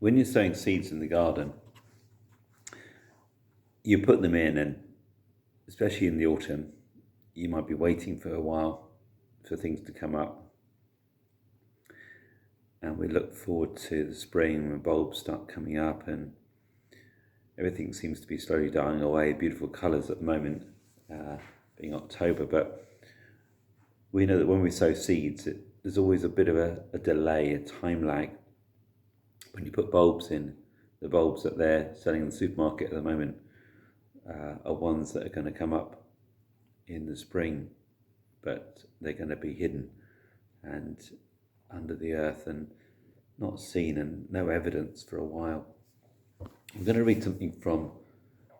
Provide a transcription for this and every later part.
when you're sowing seeds in the garden, you put them in, and especially in the autumn, you might be waiting for a while for things to come up. And we look forward to the spring when bulbs start coming up and everything seems to be slowly dying away. Beautiful colours at the moment, being October. But we know that when we sow seeds, there's always a bit of a delay, a time lag. When you put bulbs in, the bulbs that they're selling in the supermarket at the moment are ones that are going to come up in the spring, but they're going to be hidden and under the earth and not seen and no evidence for a while. I'm going to read something from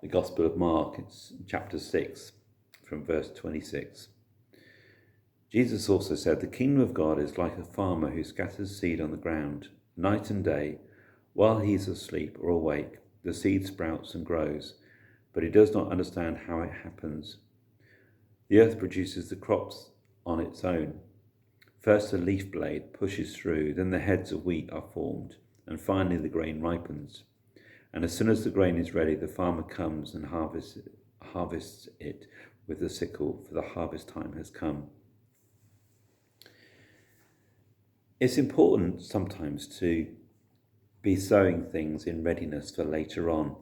the Gospel of Mark. It's chapter 6 from verse 26. Jesus also said, "The kingdom of God is like a farmer who scatters seed on the ground. Night and day, while he is asleep or awake, the seed sprouts and grows, but he does not understand how it happens. The earth produces the crops on its own. First a leaf blade pushes through, then the heads of wheat are formed, and finally the grain ripens. And as soon as the grain is ready, the farmer comes and harvests it with the sickle, for the harvest time has come." It's important sometimes to be sowing things in readiness for later on.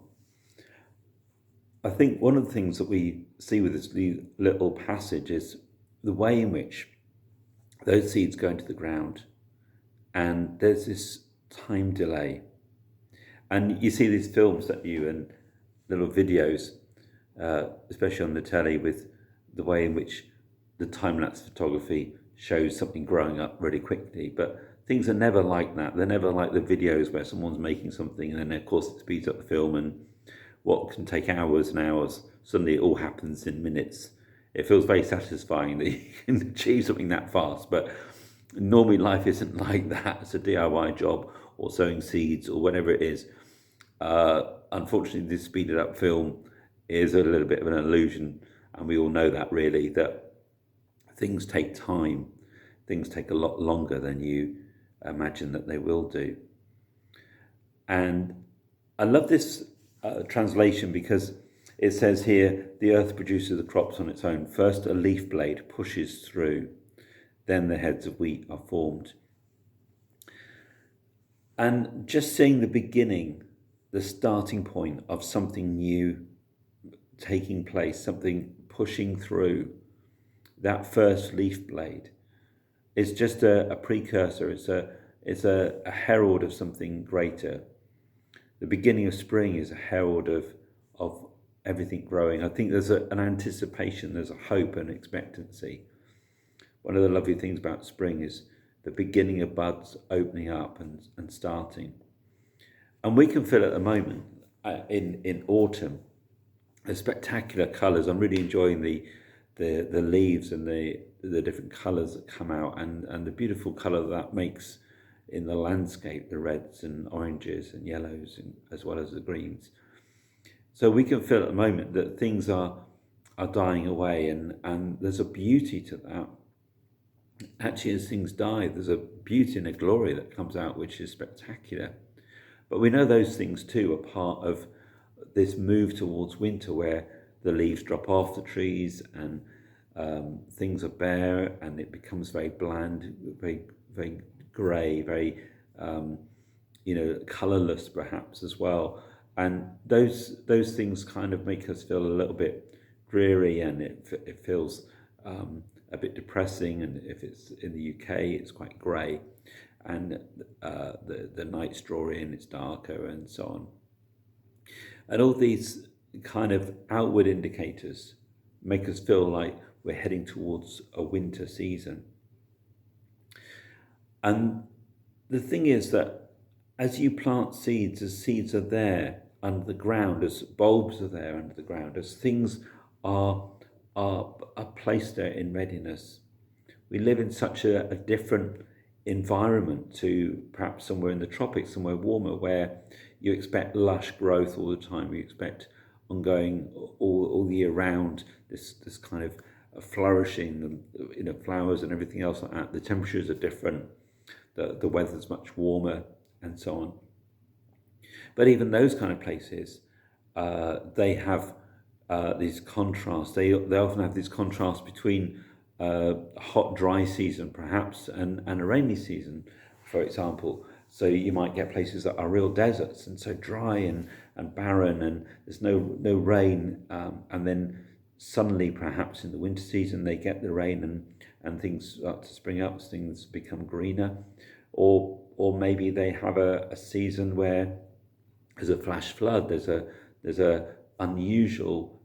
I think one of the things that we see with this little passage is the way in which those seeds go into the ground, and there's this time delay. And you see these films that and little videos, especially on the telly, with the way in which the time-lapse photography shows something growing up really quickly. But things are never like that. They're never like the videos where someone's making something and then, of course, it speeds up the film, and what can take hours and hours, suddenly it all happens in minutes. It feels very satisfying that you can achieve something that fast, but normally life isn't like that. It's a DIY job or sowing seeds or whatever it is. Unfortunately, this speeded up film is a little bit of an illusion, and we all know that really, that things take time. Things take a lot longer than you imagine that they will do. And I love this translation because it says here, the earth produces the crops on its own. First a leaf blade pushes through, then the heads of wheat are formed. And just seeing the beginning, the starting point of something new taking place, something pushing through, that first leaf blade, is just a precursor. It's a herald of something greater. The beginning of spring is a herald of everything growing. I think there's an anticipation, there's a hope and expectancy. One of the lovely things about spring is the beginning of buds opening up and starting. And we can feel at the moment, in autumn, the spectacular colours. I'm really enjoying the leaves and the different colours that come out, and the beautiful colour that makes in the landscape, the reds and oranges and yellows, as well as the greens. So we can feel at the moment that things are dying away, and there's a beauty to that. Actually, as things die, there's a beauty and a glory that comes out, which is spectacular. But we know those things too are part of this move towards winter, where the leaves drop off the trees and things are bare, and it becomes very bland, very, very grey, very, colourless perhaps as well. And those things kind of make us feel a little bit dreary, and it feels a bit depressing. And if it's in the UK, it's quite grey, and the nights draw in, it's darker and so on. And all these kind of outward indicators make us feel like we're heading towards a winter season. And the thing is that as you plant seeds, as seeds are there under the ground, as bulbs are there under the ground, as things are placed there in readiness, we live in such a different environment to perhaps somewhere in the tropics, somewhere warmer, where you expect lush growth all the time. You expect ongoing, all the year round, this kind of flourishing, flowers and everything else like that. The temperatures are different, the weather's much warmer, and so on. But even those kind of places, they have these contrasts. They often have this contrast between a hot, dry season, perhaps, and a rainy season, for example. So you might get places that are real deserts and so dry and barren, and there's no rain, and then suddenly, perhaps in the winter season, they get the rain and things start to spring up, things become greener, or maybe they have a season where there's a flash flood, there's a unusual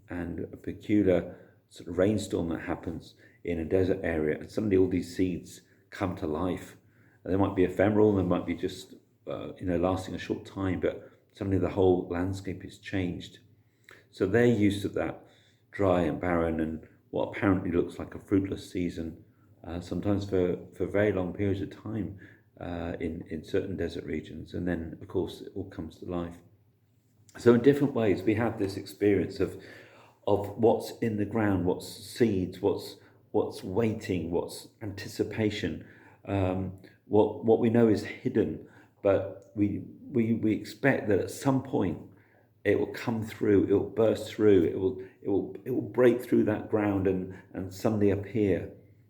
and a peculiar sort of rainstorm that happens in a desert area, and suddenly all these seeds come to life. And they might be ephemeral, they might be just lasting a short time, but suddenly the whole landscape is changed. So their use of that dry and barren and what apparently looks like a fruitless season, sometimes for very long periods of time in certain desert regions, and then of course it all comes to life. So in different ways we have this experience of what's in the ground, what's seeds, what's waiting, what's anticipation, what we know is hidden, but we expect that at some point it will come through, it will burst through, it will break through that ground and suddenly appear,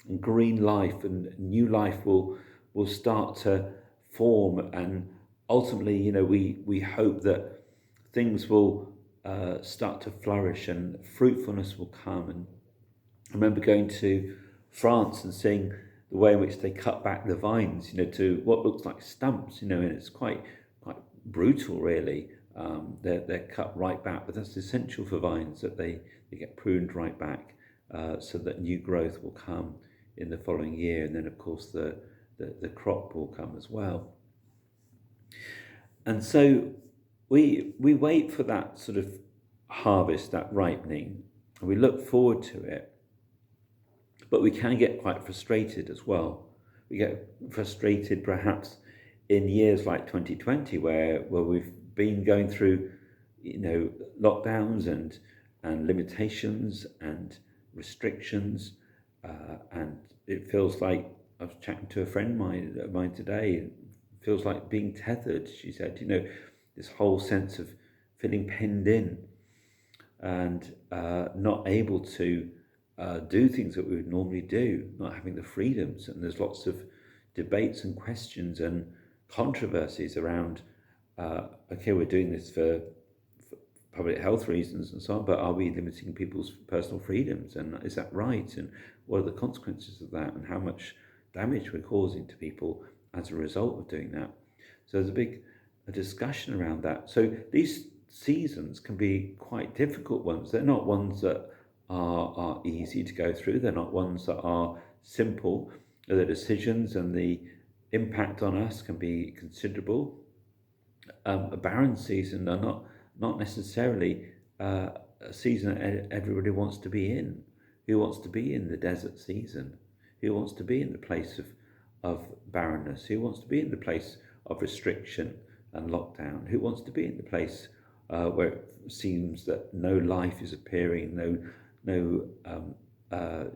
and green life and new life will start to form, and ultimately, we hope that things will start to flourish and fruitfulness will come. And I remember going to France and seeing the way in which they cut back the vines, to what looks like stumps, and it's quite brutal, really. They're cut right back, but that's essential for vines, that they get pruned right back so that new growth will come in the following year, and then of course the crop will come as well. And so we wait for that sort of harvest, that ripening, and we look forward to it, but we can get quite frustrated as well. We get frustrated perhaps in years like 2020 where we've been going through lockdowns and limitations and restrictions, and it feels like, I was chatting to a friend of mine today, it feels like being tethered. She said, this whole sense of feeling penned in and not able to do things that we would normally do, not having the freedoms. And there's lots of debates and questions and controversies around, okay, we're doing this for public health reasons and so on, but are we limiting people's personal freedoms? And is that right? And what are the consequences of that? And how much damage we're causing to people as a result of doing that? So there's a discussion around that. So these seasons can be quite difficult ones. They're not ones that are easy to go through. They're not ones that are simple. The decisions and the impact on us can be considerable. A barren season are not necessarily a season that everybody wants to be in. Who wants to be in the desert season? Who wants to be in the place of barrenness? Who wants to be in the place of restriction and lockdown? Who wants to be in the place where it seems that no life is appearing, no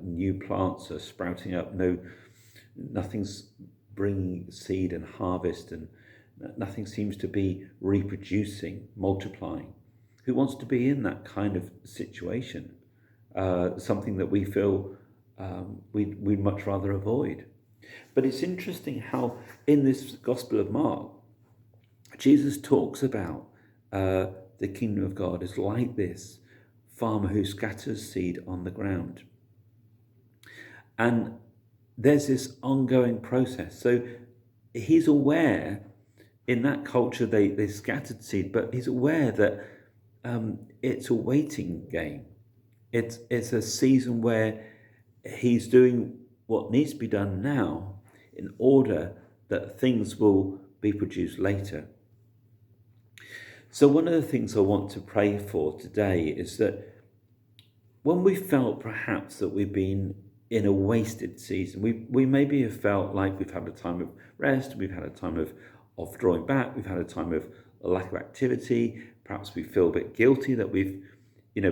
new plants are sprouting up, nothing's bringing seed and harvest, and nothing seems to be reproducing, multiplying? Who wants to be in that kind of situation? Something that we feel we'd much rather avoid. But it's interesting how in this Gospel of Mark, Jesus talks about the kingdom of God is like this farmer who scatters seed on the ground. And there's this ongoing process. So he's aware, in that culture they scattered seed, but he's aware that it's a waiting game. It's a season where he's doing what needs to be done now in order that things will be produced later. So one of the things I want to pray for today is that when we felt perhaps that we've been in a wasted season, we maybe have felt like we've had a time of rest, we've had a time of drawing back, we've had a time of a lack of activity, perhaps we feel a bit guilty that we've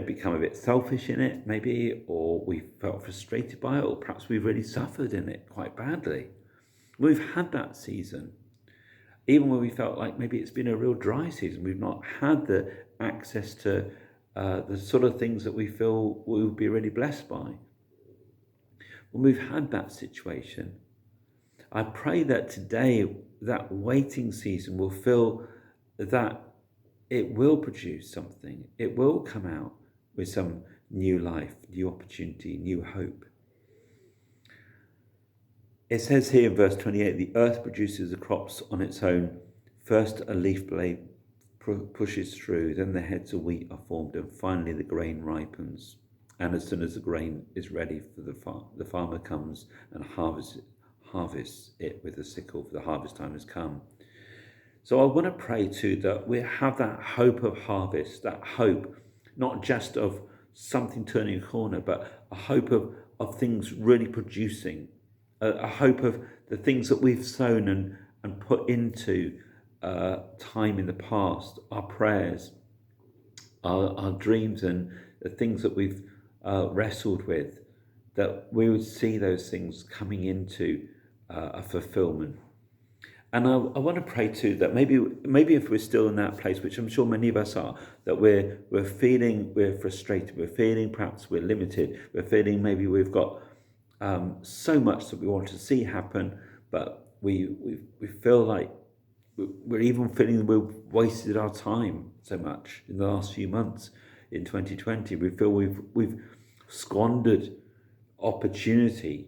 become a bit selfish in it maybe, or we felt frustrated by it, or perhaps we've really suffered in it quite badly. We've had that season. even when we felt like maybe it's been a real dry season, we've not had the access to the sort of things that we feel we will be really blessed by. When we've had that situation, I pray that today, that waiting season will feel that it will produce something. It will come out with some new life, new opportunity, new hope. It says here in verse 28, the earth produces the crops on its own. First a leaf blade pushes through, then the heads of wheat are formed, and finally the grain ripens. And as soon as the grain is ready for the farmer comes and harvests it with a sickle, for the harvest time has come. So I want to pray too that we have that hope of harvest, that hope not just of something turning a corner, but a hope of things really producing, a hope of the things that we've sown and put into time in the past, our prayers, our dreams, and the things that we've wrestled with, that we would see those things coming into a fulfillment. And I want to pray too that maybe if we're still in that place, which I'm sure many of us are, that we're feeling we're frustrated, we're feeling perhaps we're limited, we're feeling maybe we've got so much that we want to see happen, but we feel like we're even feeling we've wasted our time so much in the last few months in 2020. We feel we've squandered opportunity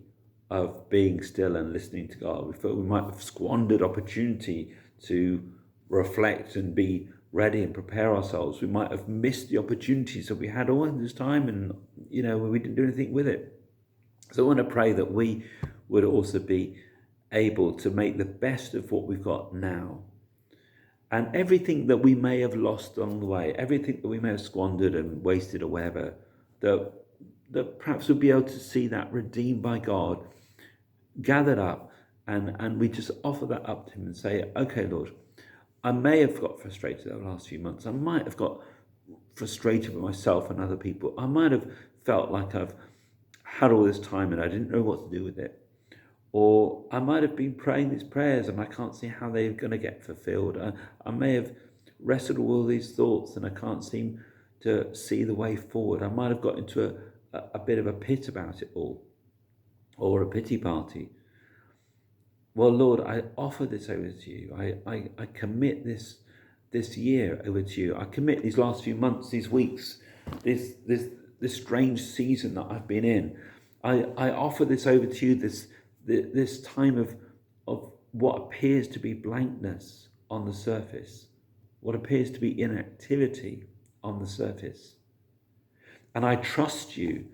of being still and listening to God. We feel we might have squandered opportunity to reflect and be ready and prepare ourselves. We might have missed the opportunities that we had all this time, and we didn't do anything with it. So I want to pray that we would also be able to make the best of what we've got now. And everything that we may have lost along the way, everything that we may have squandered and wasted or whatever, that perhaps we'll be able to see that redeemed by God, gathered up, and we just offer that up to him and say, okay, Lord, I may have got frustrated over the last few months. I might have got frustrated with myself and other people. I might have felt like I've had all this time and I didn't know what to do with it. Or I might have been praying these prayers and I can't see how they're going to get fulfilled. I may have wrestled with all these thoughts and I can't seem to see the way forward. I might have got into a bit of a pit about it all, or a pity party. Well, Lord, I offer this over to you. I commit this year over to you. I commit these last few months, these weeks, this strange season that I've been in. I offer this over to you, this time of what appears to be blankness on the surface, what appears to be inactivity on the surface. And I trust you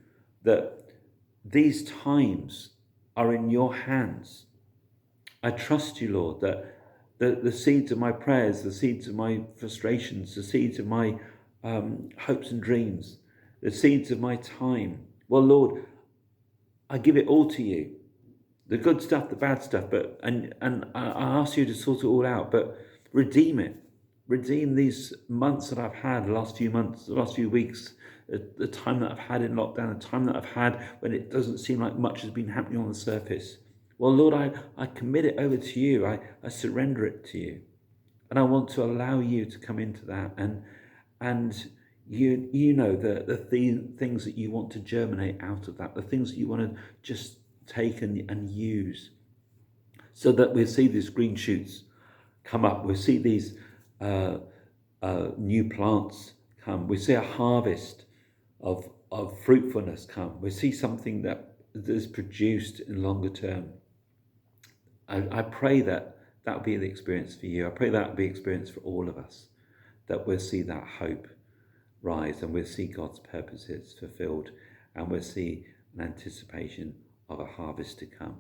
that these times are in your hands. I trust you, Lord, that the seeds of my prayers, the seeds of my frustrations, the seeds of my hopes and dreams, the seeds of my time, well, Lord, I give it all to you. The good stuff, the bad stuff, and I ask you to sort it all out, but redeem it. Redeem these months that I've had, the last few months, the last few weeks, the time that I've had in lockdown, the time that I've had when it doesn't seem like much has been happening on the surface. Well, Lord, I commit it over to you. I surrender it to you. And I want to allow you to come into that. And you know the things that you want to germinate out of that, the things that you want to just take and use, so that we'll see these green shoots come up. We'll see these new plants come. We see a harvest of fruitfulness come. We see something that is produced in longer term. I pray that will be the experience for you. I pray that will be the experience for all of us, that we'll see that hope rise and we'll see God's purposes fulfilled and we'll see an anticipation of a harvest to come.